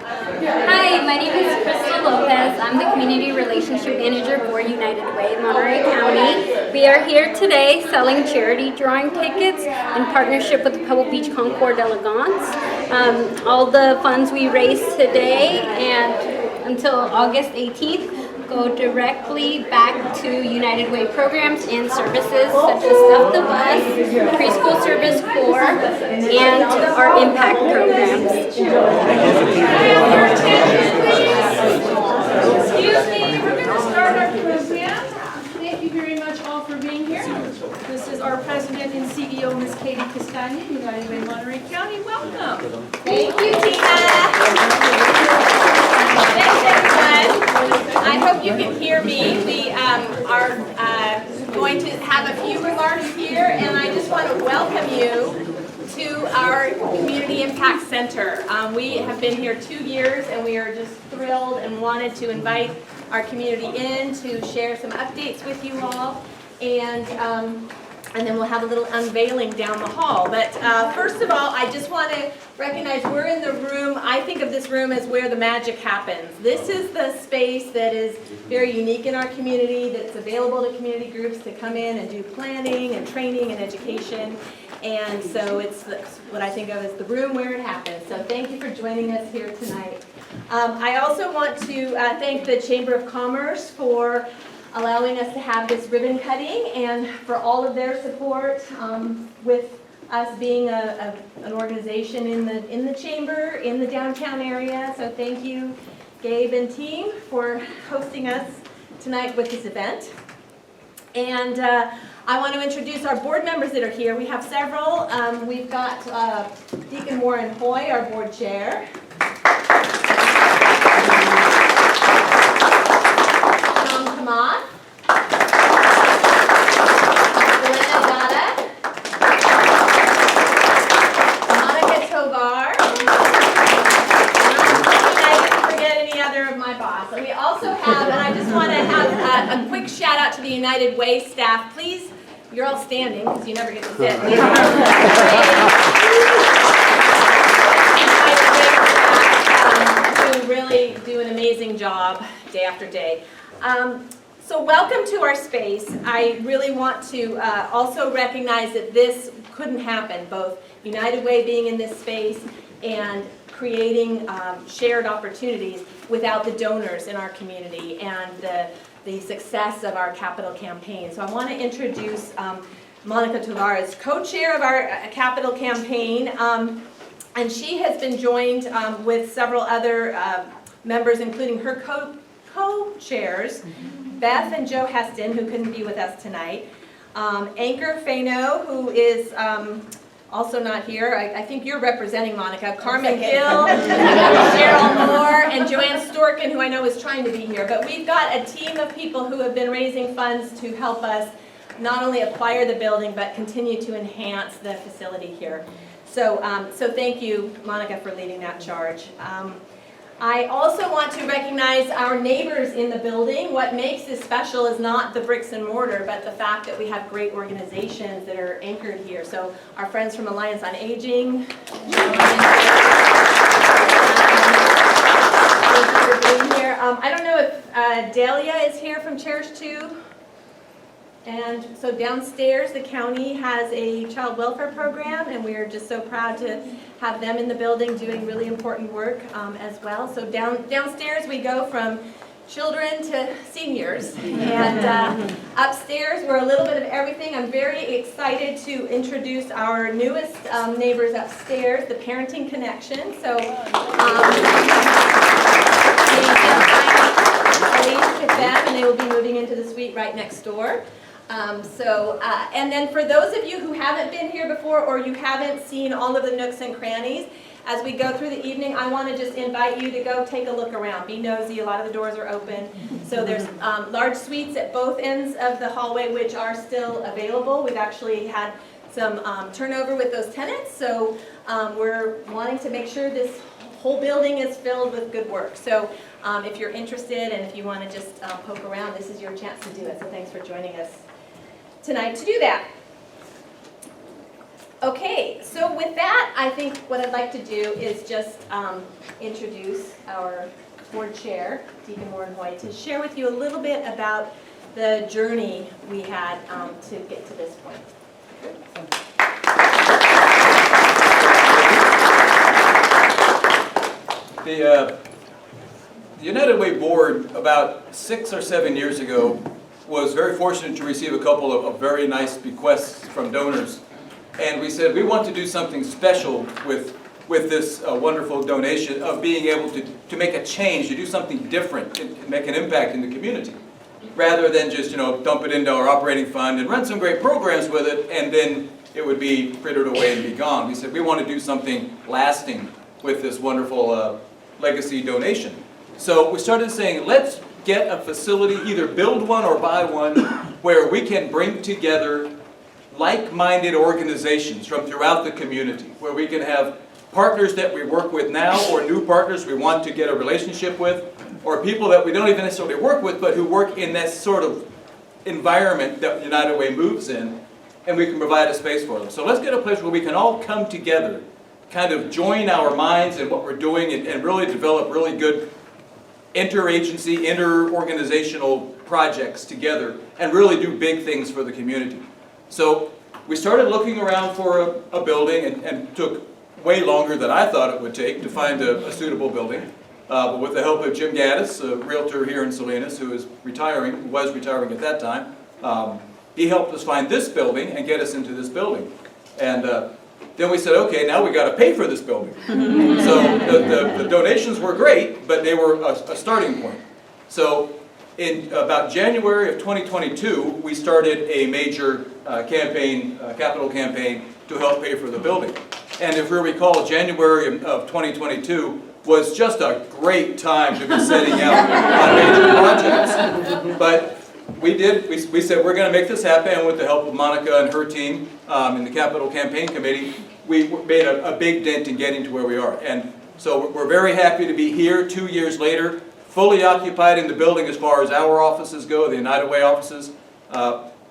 Hi, my name is Crystal Lopez. I'm the Community Relationship Manager for United Way Monterey County. We are here today selling charity drawing tickets in partnership with the Pebble Beach Concours d'Elegance. All the funds we raise today and until August 18th go directly back to United Way programs and services such as Stuff the Bus, Preschool Service Corps, and our impact programs. Excuse me, we're going to start our program. Thank you very much all for being here. This is our President and CEO, Ms. Katy Castagna, United Way Monterey County. Welcome. Thank you, Tina. Thanks, everyone. I hope you can hear me. We are going to have a few remarks here, and I just want to welcome you to our Community Impact Center. We have been here 2 years, and we are just thrilled and wanted to invite our community in to share some updates with you all, and then we'll have a little unveiling down the hall. But first of all, I just want to recognize we're in the room. I think of this room as where the magic happens. This is the space that is very unique in our community, that's available to community groups to come in and do planning and training and education. And so it's what I think of as the room where it happens. So thank you for joining us here tonight. I also want to thank the Chamber of Commerce for allowing us to have this ribbon cutting and for all of their support with us being an organization in the chamber in the downtown area. So thank you, Gabe and team, for hosting us tonight with this event. And I want to introduce our board members that are here. We have several. We've got Deacon Warren Hoy, our board chair. Tom Kamat. Monica Tovar. I didn't forget any other of my boss. And we also have, and I just want to have a quick shout out to the United Way staff. Please, you're all standing because you never get to sit. Please, who really do an amazing job day after day. So welcome to our space. I really want to also recognize that this couldn't happen, both United Way being in this space and creating shared opportunities without the donors in our community and the success of our capital campaign. So I want to introduce Monica Tovar as co-chair of our capital campaign, and she has been joined with several other members, including her co-chairs, Beth and Joe Heston, who couldn't be with us tonight, Anchor Fano, who is also not here. I think you're representing Monica, Carmen Gill, Cheryl Moore, and Joanne Storkin, who I know is trying to be here. But we've got a team of people who have been raising funds to help us not only acquire the building, but continue to enhance the facility here. So, so thank you, Monica, for leading that charge. I also want to recognize our neighbors in the building. What makes this special is not the bricks and mortar, but the fact that we have great organizations that are anchored here. So our friends from Alliance on Aging, thank you for being here. I don't know if Delia is here from Cherish 2. And so downstairs, the county has a child welfare program, and we are just so proud to have them in the building doing really important work as well. So downstairs, we go from children to seniors. And upstairs, we're a little bit of everything. I'm very excited to introduce our newest neighbors upstairs, the Parenting Connection. So Elise with them, and they will be moving into the suite right next door. And then for those of you who haven't been here before or you haven't seen all of the nooks and crannies, as we go through the evening, I want to just invite you to go take a look around. Be nosy. A lot of the doors are open. So there's large suites at both ends of the hallway which are still available. We've actually had some turnover with those tenants, so we're wanting to make sure this whole building is filled with good work. So if you're interested and if you want to just poke around, this is your chance to do it. So thanks for joining us tonight to do that. Okay, so with that, I think what I'd like to do is just introduce our board chair, Deacon Warren Hoy, to share with you a little bit about the journey we had to get to this point. The United Way board about 6 or 7 years ago was very fortunate to receive a couple of very nice bequests from donors. And we said we want to do something special with this wonderful donation of being able to make a change, to do something different, and make an impact in the community. Rather than just, dump it into our operating fund and run some great programs with it, and then it would be frittered away and be gone. We said we want to do something lasting with this wonderful legacy donation. So we started saying, let's get a facility, either build one or buy one, where we can bring together like-minded organizations from throughout the community, where we can have partners that we work with now or new partners we want to get a relationship with, or people that we don't even necessarily work with, but who work in that sort of environment that United Way moves in, and we can provide a space for them. So let's get a place where we can all come together, kind of join our minds in what we're doing, and really develop really good interagency, inter-organizational projects together, and really do big things for the community. So we started looking around for a building, and took way longer than I thought it would take to find a suitable building. But with the help of Jim Gaddis, a realtor here in Salinas, who was retiring at that time, he helped us find this building and get us into this building. And then we said, okay, now we got to pay for this building. So the donations were great, but they were a starting point. So in about January of 2022, we started a major capital campaign to help pay for the building. And if you recall, January of 2022 was just a great time to be setting out on major projects. But we said we're going to make this happen, and with the help of Monica and her team in the Capital Campaign Committee, we made a big dent in getting to where we are. And so we're very happy to be here 2 years later, fully occupied in the building as far as our offices go, the United Way offices.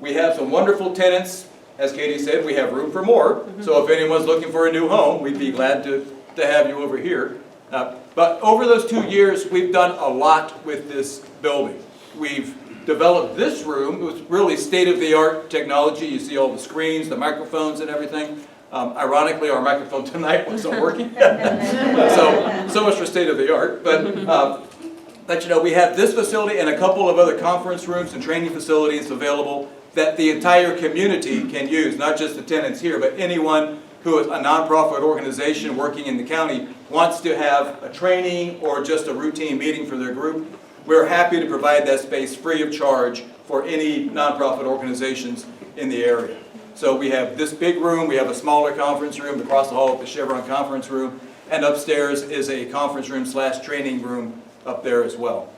We have some wonderful tenants. As Katie said, we have room for more. So if anyone's looking for a new home, we'd be glad to have you over here. But over those 2 years, we've done a lot with this building. We've developed this room. It was really state-of-the-art technology. You see all the screens, the microphones and everything. Ironically, our microphone tonight wasn't working. so much for state-of-the-art. But we have this facility and a couple of other conference rooms and training facilities available that the entire community can use, not just the tenants here, but anyone who is a nonprofit organization working in the county wants to have a training or just a routine meeting for their group. We're happy to provide that space free of charge for any nonprofit organizations in the area. So we have this big room, we have a smaller conference room across the hall at the Chevron conference room, and upstairs is a conference room / training room up there as well.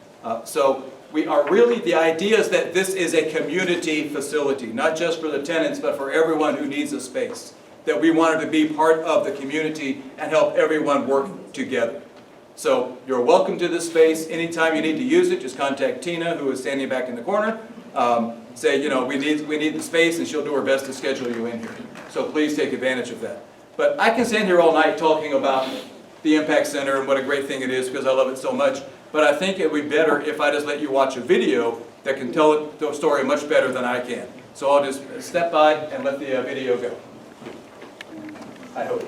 So we are really, the idea is that this is a community facility, not just for the tenants, but for everyone who needs a space. That we wanted to be part of the community and help everyone work together. So you're welcome to this space. Anytime you need to use it, just contact Tina, who is standing back in the corner. Say, we need the space, and she'll do her best to schedule you in here. So please take advantage of that. But I can stand here all night talking about the Impact Center and what a great thing it is, because I love it so much. But I think it would be better if I just let you watch a video that can tell the story much better than I can. So I'll just step by and let the video go. I hope.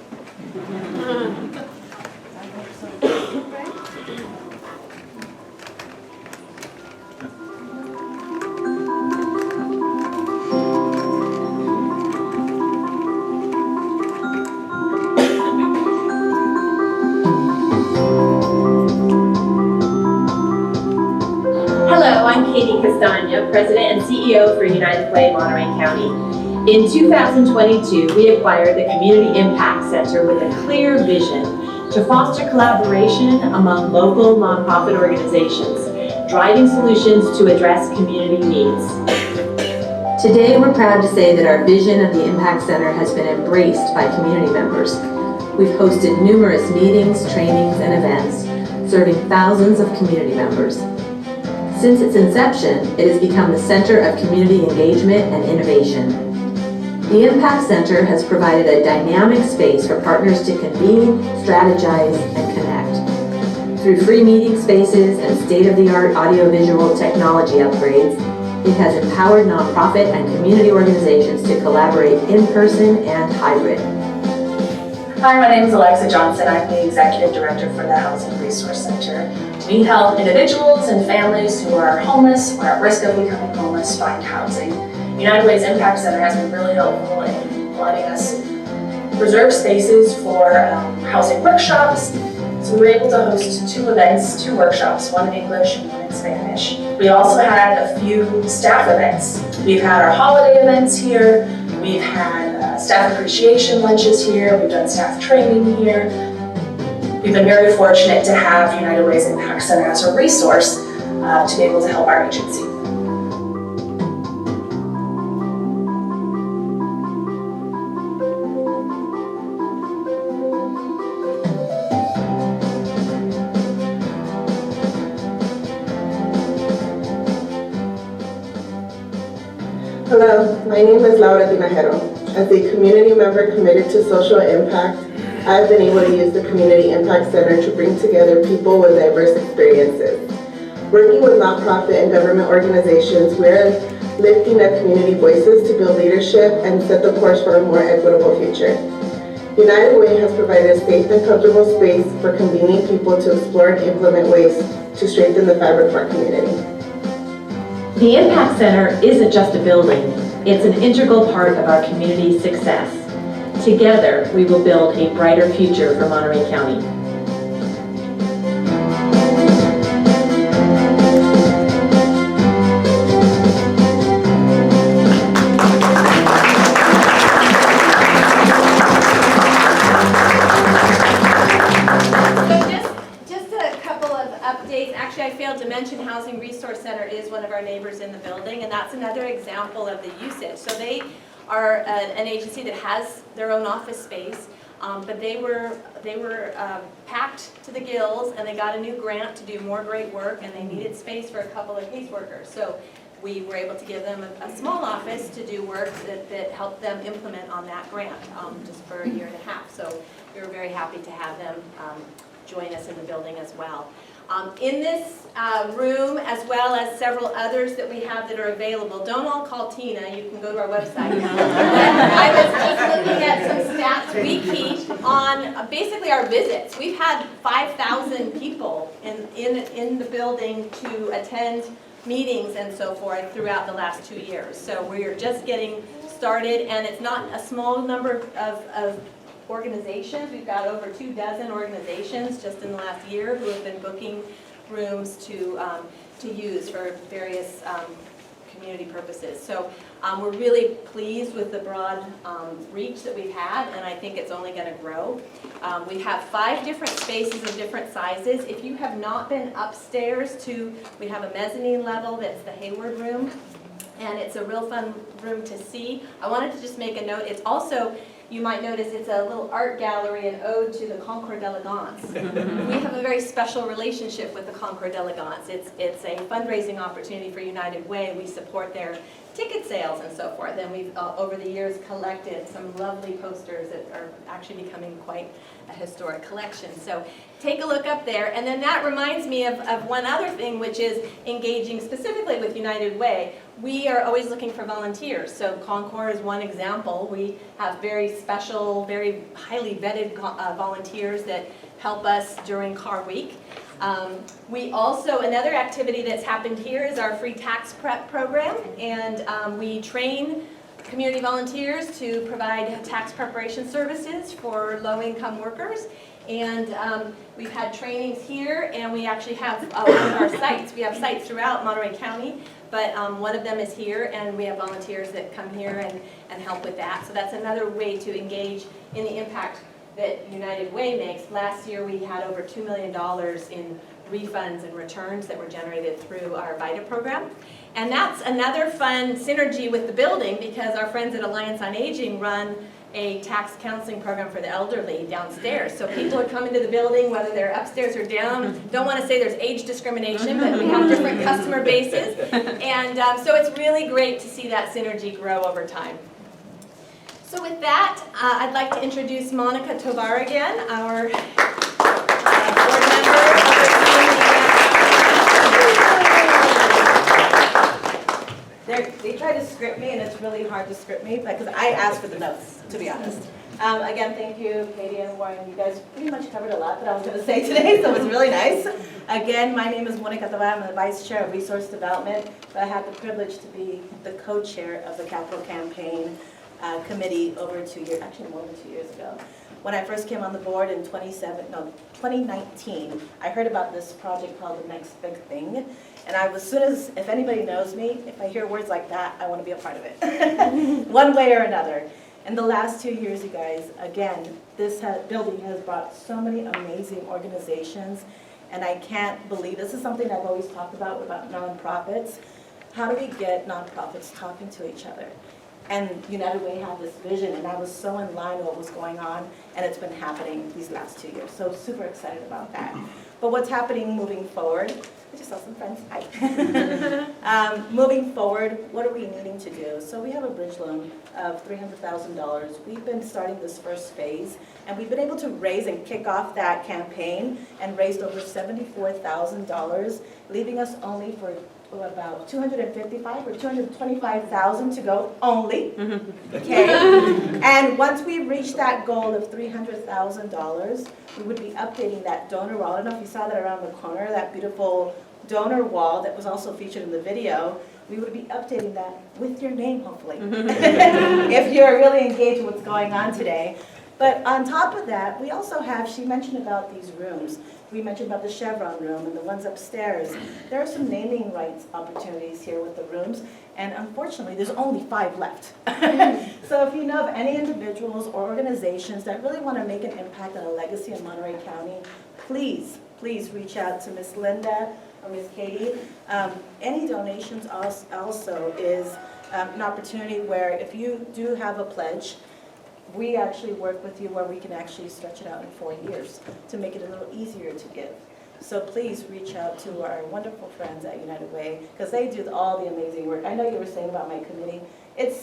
Hello, I'm Katy Castagna, President and CEO for United Way Monterey County. In 2022, we acquired the Community Impact Center with a clear vision to foster collaboration among local nonprofit organizations, driving solutions to address community needs. Today, we're proud to say that our vision of the Impact Center has been embraced by community members. We've hosted numerous meetings, trainings, and events, serving thousands of community members. Since its inception, it has become the center of community engagement and innovation. The Impact Center has provided a dynamic space for partners to convene, strategize, and connect. Through free meeting spaces and state-of-the-art audiovisual technology upgrades, it has empowered nonprofit and community organizations to collaborate in person and hybrid. Hi, my name is Alexa Johnson. I'm the Executive Director for the Housing Resource Center. We help individuals and families who are homeless or at risk of becoming homeless find housing. United Way's Impact Center has been really helpful in letting us reserve spaces for housing workshops. So we were able to host 2 events, 2 workshops, one in English and one in Spanish. We also had a few staff events. We've had our holiday events here. We've had staff appreciation lunches here. We've done staff training here. We've been very fortunate to have United Way's Impact Center as a resource to be able to help our agency. Hello, my name is Laura Tinajero. As a community member committed to social impact, I've been able to use the Community Impact Center to bring together people with diverse experiences. Working with nonprofit and government organizations, we're lifting up community voices to build leadership and set the course for a more equitable future. United Way has provided a safe and comfortable space for convening people to explore and implement ways to strengthen the fabric of our community. The Impact Center isn't just a building, it's an integral part of our community's success. Together, we will build a brighter future for Monterey County. Actually, I failed to mention Housing Resource Center is one of our neighbors in the building, and that's another example of the usage. So they are an agency that has their own office space, but they were packed to the gills, and they got a new grant to do more great work, and they needed space for a couple of caseworkers. So we were able to give them a small office to do work that helped them implement on that grant just for a year and a half. So we were very happy to have them join us in the building as well. In this room, as well as several others that we have that are available, don't all call Tina, you can go to our website. I was just looking at some stats we keep on basically our visits. We've had 5,000 people in the building to attend meetings and so forth throughout the last 2 years. So we're just getting started, and it's not a small number of organizations. We've got over 24 organizations just in the last year who have been booking rooms to use for various community purposes. So we're really pleased with the broad reach that we've had, and I think it's only going to grow. We have 5 different spaces of different sizes. If you have not been upstairs we have a mezzanine level that's the Hayward room, and it's a real fun room to see. I wanted to just make a note. It's also, you might notice, it's a little art gallery, an ode to the Concours d'Elegance. We have a very special relationship with the Concours d'Elegance. It's a fundraising opportunity for United Way. We support their ticket sales and so forth, and we've over the years collected some lovely posters that are actually becoming quite a historic collection. So take a look up there, and then that reminds me of one other thing, which is engaging specifically with United Way. We are always looking for volunteers, so Concours is one example. We have very special, very highly vetted volunteers that help us during Car Week. We also, another activity that's happened here is our free tax prep program, and we train community volunteers to provide tax preparation services for low-income workers. And we've had trainings here, and we actually have one of our sites. We have sites throughout Monterey County, but one of them is here, and we have volunteers that come here and help with that. So that's another way to engage in the impact that United Way makes. Last year we had over $2 million in refunds and returns that were generated through our VITA program. And that's another fun synergy with the building, because our friends at Alliance on Aging run a tax counseling program for the elderly downstairs. So people are coming to the building, whether they're upstairs or down. Don't want to say there's age discrimination, but we have different customer bases. And so it's really great to see that synergy grow over time. So with that, I'd like to introduce Monica Tovar again, our board member overseeing They try to script me, and it's really hard to script me because I asked for the notes, to be honest. Again, thank you, Katie and Warren. You guys pretty much covered a lot that I was going to say today, so it was really nice. Again, my name is Monica Tovar. I'm the Vice Chair of Resource Development, but I had the privilege to be the co-chair of the Capital Campaign Committee over 2 years, actually more than 2 years ago. When I first came on the board in 2019, I heard about this project called The Next Big Thing. And I was, as soon as, if anybody knows me, if I hear words like that, I want to be a part of it, one way or another. In the last 2 years, you guys, again, this building has brought so many amazing organizations, and I can't believe, this is something I've always talked about nonprofits. How do we get nonprofits talking to each other? And United Way had this vision, and I was so in line with what was going on, and it's been happening these last 2 years. So super excited about that. But what's happening moving forward? I just saw some friends. Hi. Moving forward, what are we needing to do? So we have a bridge loan of $300,000. We've been starting this first phase, and we've been able to raise and kick off that campaign and raised over $74,000, leaving us only for about $255,000 or $225,000 to go only. Okay. And once we reach that goal of $300,000, we would be updating that donor wall. I don't know if you saw that around the corner, that beautiful donor wall that was also featured in the video. We would be updating that with your name, hopefully, if you're really engaged with what's going on today. But on top of that, we also have, she mentioned about these rooms. We mentioned about the Chevron room and the ones upstairs. There are some naming rights opportunities here with the rooms, and unfortunately, there's only 5 left. So if you know of any individuals or organizations that really want to make an impact and a legacy in Monterey County, please reach out to Miss Linda or Miss Katie. Any donations also is an opportunity where if you do have a pledge, we actually work with you where we can actually stretch it out in 4 years to make it a little easier to give. So please reach out to our wonderful friends at United Way, because they do all the amazing work. I know you were saying about my committee. It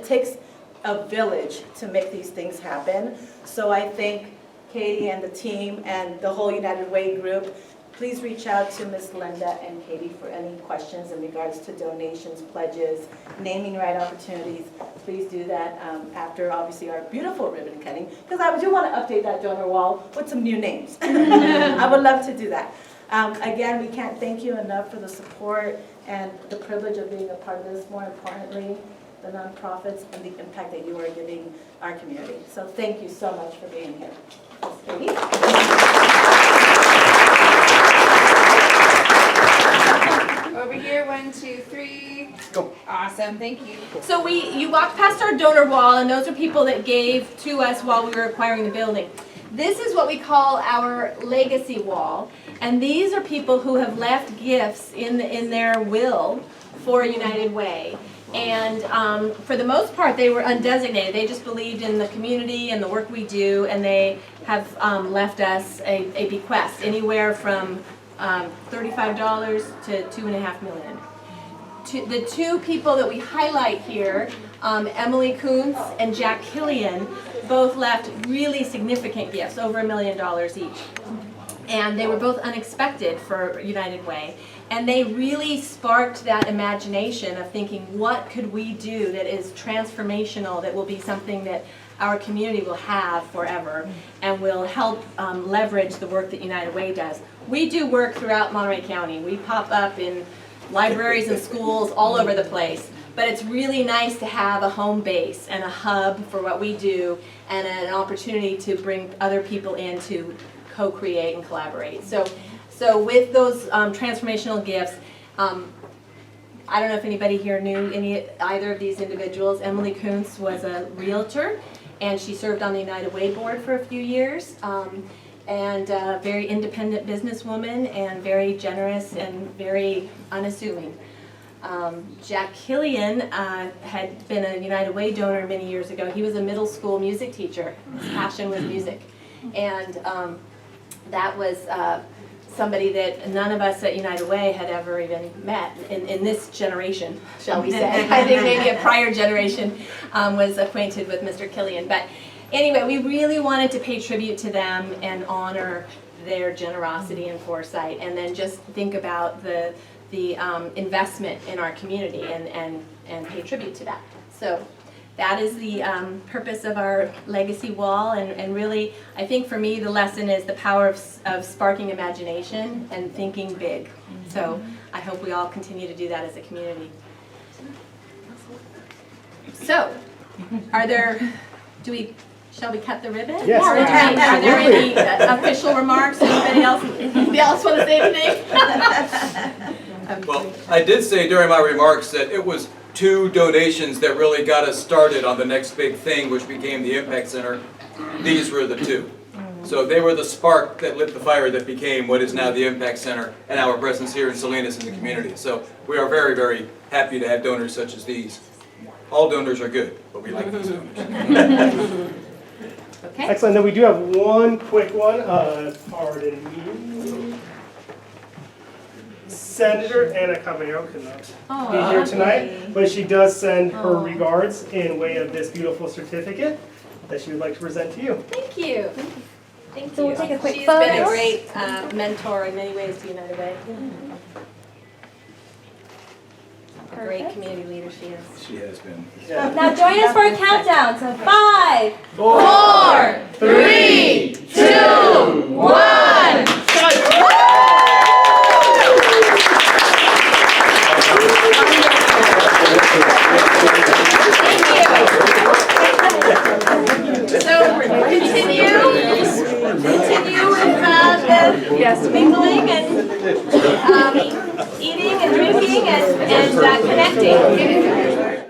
takes a village to make these things happen. So I thank Katie and the team and the whole United Way group. Please reach out to Ms. Linda and Katie for any questions in regards to donations, pledges, naming right opportunities. Please do that after, obviously, our beautiful ribbon cutting, because I do want to update that donor wall with some new names. I would love to do that. Again, we can't thank you enough for the support and the privilege of being a part of this, more importantly, the nonprofits and the impact that you are giving our community. So thank you so much for being here. Ms. Katie? Over here, 1, 2, 3. Go. Awesome, thank you. So you walked past our donor wall, and those are people that gave to us while we were acquiring the building. This is what we call our legacy wall, and these are people who have left gifts in their will for United Way. And for the most part, they were undesignated. They just believed in the community and the work we do, and they have left us a bequest, anywhere from $35 to $2.5 million. The 2 people that we highlight here, Emily Kuntz and Jack Killian, both left really significant gifts, over $1 million each. And they were both unexpected for United Way. And they really sparked that imagination of thinking, what could we do that is transformational, that will be something that our community will have forever and will help leverage the work that United Way does. We do work throughout Monterey County. We pop up in libraries and schools all over the place. But it's really nice to have a home base and a hub for what we do, and an opportunity to bring other people in to co-create and collaborate. So with those transformational gifts, I don't know if anybody here knew either of these individuals. Emily Kuntz was a realtor, and she served on the United Way board for a few years, and a very independent businesswoman, and very generous and very unassuming. Jack Killian had been a United Way donor many years ago. He was a middle school music teacher. His passion was music, and that was somebody that none of us at United Way had ever even met in this generation, shall we say. I think maybe a prior generation was acquainted with Mr. Killian. But anyway, we really wanted to pay tribute to them and honor their generosity and foresight, and then just think about the investment in our community and pay tribute to that. So that is the purpose of our legacy wall, and really, I think for me, the lesson is the power of sparking imagination and thinking big. So I hope we all continue to do that as a community. So, shall we cut the ribbon? Yes, Are there any official remarks? Anybody else want to say anything? Well, I did say during my remarks that it was 2 donations that really got us started on the next big thing, which became the Impact Center. These were the 2. So they were the spark that lit the fire that became what is now the Impact Center and our presence here in Salinas in the community. So we are very, very happy to have donors such as these. All donors are good, but we like these donors. Okay. Excellent. Then we do have one quick one. Pardon me. Senator Ana Caballero could not be here tonight, but she does send her regards in way of this beautiful certificate that she would like to present to you. Thank you. Thank you. So we'll take a quick She's photo. been a great mentor in many ways to United Way. A great community leader she is. She has been. Now join us for a countdown. So 5, 4, 3, 2, 1. So continue with the mingling and eating and drinking and connecting.